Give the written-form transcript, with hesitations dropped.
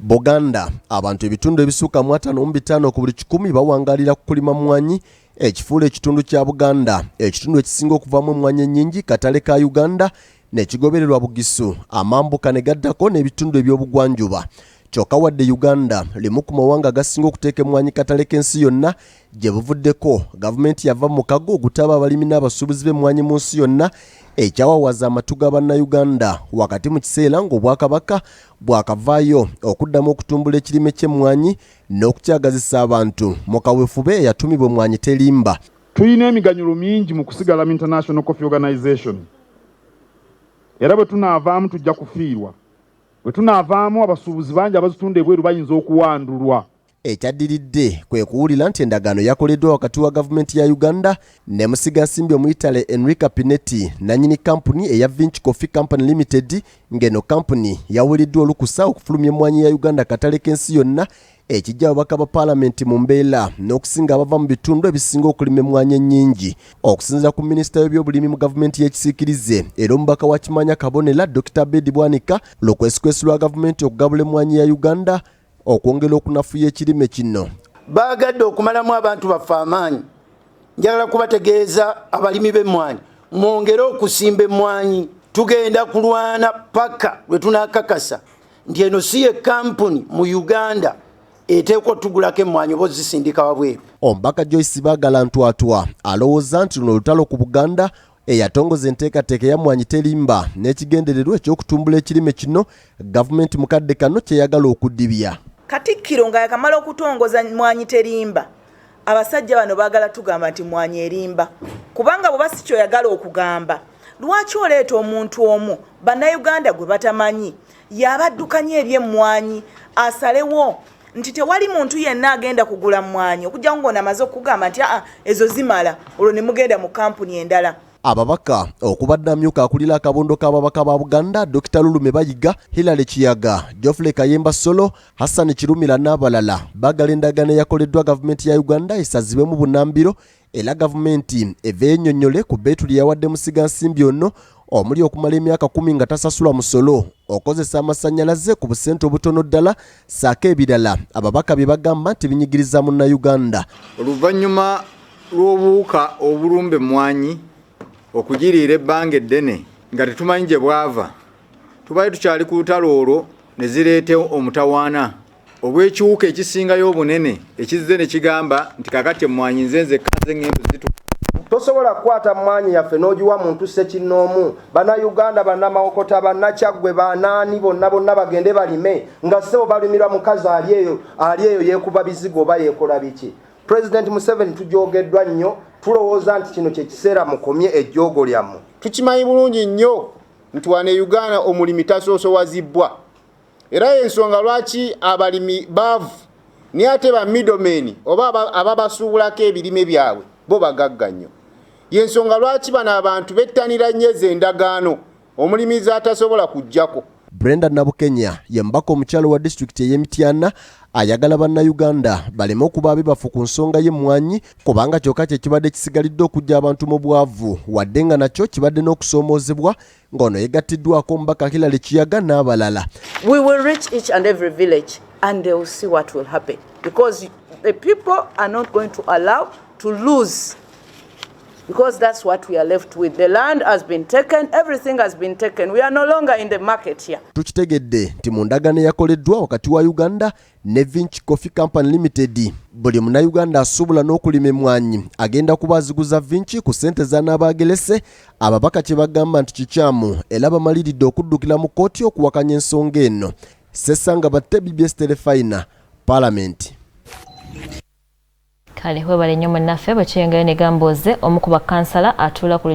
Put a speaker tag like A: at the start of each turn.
A: Buganda abantu ebitundu ebisuka mu 5 ku buli 100 bawangalira kulima mmwanyi ekifuula ekitundu kya Buganda ekitundu ekisinga okuvamu emmwanyi ennyingi katale ka Uganda n'ekigobererwa Bugisu amambuka ne gaddako n'ebitundu eby'obugwanjuba kyokka wadde Uganda limu ku mawanga agasinga okuteeka emmwanyi katale k'ensi yonna gye buvuddeko gavumenti yava mu mukago ogutaba abalimi n'abasuubuzi b'emmwanyi mu nsi yonna ekyawawaza amatu ga bannayuganda wakati mu kiseera ng'obwakabaka bwakavaayo okuddamu okutumbula ekirime ky'emmwanyi n'okukyagazisa abantu mu kaweefube eyatumibwa emmwanyi terimba.
B: Tulina emiganyulo mingi mu kusigala mu International Coffee Organization era bwe tunaavaamu tujja kufiirwa. Bwe tunaavaamu abasuubuzi bangi abazitunda ebweru bayinza okuwandulwa.
A: Ekyaddiridde kwe kuwulira nti endagaano yakoleddwa wakati wa gavumenti ya Uganda ne musigansimbi omuyitale Enrica Pinetti nannyini kampuni eya Vinci Coffee Company Ltd ng'eno kampuni yawereddwa olukusa okufulumya emmwanyi ya Uganda katale k'ensi yonna ekijja ababaka ba Palamenti mu mbeera n'okusinga abava mu bitundu ebisinga okulima emmwanyi ennyingi. Okusinziira ku minisita w'ebyobulimi mu gavumenti y'ekisiikirize era omubaka wa Kimanya Kabonera Dr. Bedi Bwanika lukwesikwesi lwa gavumenti okugabula emmwanyi ya Uganda okwongera okunafuya ekirime kino.
C: Baagadde okumalamu abantu baffe amaanyi. Njagala kubategeeza abalimi b'emmwanyi mwongere okusimba emmwanyi. Tugenda kulwana paka lwe tunaakakasa nti eno si ye kampuni mu Uganda eteekwa tugulako emmwanyi oba ozisindika wabweru.
A: Omubaka Joyce Bagala ntwatwa alowooza nti luno olutalo ku Buganda eyatongoza enteekateeka ya mmwanyi terimba n'ekigendererwa eky'okutumbula ekirime kino gavumenti mu kadde kano kyeyagala okuddibya.
D: Katikkiro nga yakamala okutongoza mmwanyi terimba abasajja bano baagala tugamba nti mmwanyi erimba kubanga bwe si kyoyagala okugamba lwaki oleeta omuntu omu bannayuganda gwe batamanyi yabaddukanya eby'emmwanyi asalewo nti tewali muntu yenna agenda kugula mmwanyi okujja ng'ono amaze okugamba nti ezo zimala olwo ne mugenda mu kampuni endala.
A: Ababaka okubadde amyuka akulira akabondo k'ababaka ba Buganda Dr. Lulume Bayiga, Hilary Kiyaga, Geoffrey Kayemba Solo, Hassan Kirumira n'abalala bagala endagaano yakoleddwa gavumenti ya Uganda esazibwemu bunnambiro era gavumenti eva ennyonnyole ku beetuli yawadde musigansimbi ono omuli okumala emyaka 10 nga tasasula musolo okozesa amasannyalaze ku busente obutono ddala saako ebirala ababaka bye bagamba nti binyigiriza munnayuganda.
E: Oluvannyuma lw'obuwuka obulumba emmwanyi okugiriira ebbanga eddene nga tetumanyi gye bwava tubaye tukyali ku lutalo olwo ne zireete omutawaana obw'ekiwuka ekisingayo obunene ekizze ne kigamba nti kakati emmwanyi nze kanze ng'embu zitu.
C: Tosobola kukwata mmwanyi yaffe n'ogiwa muntu ssekinnoomu bannayuganda bannamawokota bannakyaggwe banaani bonna bagende balime nga ssebo balimirwa mukazi ali eyo yeekuba bizigo oba yeekola biki. President Museveni tujoogeddwa nnyo tulowooza nti kino kye kiseera mukomye ejjoogo lyammwe.
F: Tukimanyi bulungi nnyo nti wano e Uganda omulimi tasoosowazibwa era ensonga lwaki abalimi baavu naye ate ba middlemen oba ababasuubulako ebirime byabwe bo bagagga nnyo. Yensonga lwaki bano abantu bettanira nnyo endagaano omulimi z'atasobola kujjako.
A: Brenda Nabukenya ye mubaka omukyala wa disitulikiti ey'e Mityana ayagala bannayuganda baleme okuba abebafu ku nsonga y'emmwanyi kubanga kyokka kye kibadde kisigalidde okujja abantu mu bwavu wadde nga nakyo kibadde n'okusoomoozebwa ng'ono yegattiddwako omubaka Hilary Kiyaga n'abalala.
G: We will reach each and every village and they will see what will happen because the people are not going to allow to lose. Because that's what we are left with. The land has been taken, everything has been taken. We are no longer in the market here.
A: Tukitegedde nti mu ndagaano yakoleddwa wakati wa Uganda ne Vinci Coffee Company Ltd buli munnayuganda asuubula n'okulima emmwanyi agenda kuba aziguza Vinci ku ssente z'anaabagerese ababaka kye bagamba nti kikyamu era bamaliridde okuddukira mu kkooti okuwakanya ensonga eno. Ssesanga batte BBS Telefina, Palamenti.
H: Kale webale nnyo munnaffe bwe kyengayo ne gamboze omu ku bakansala atuula ku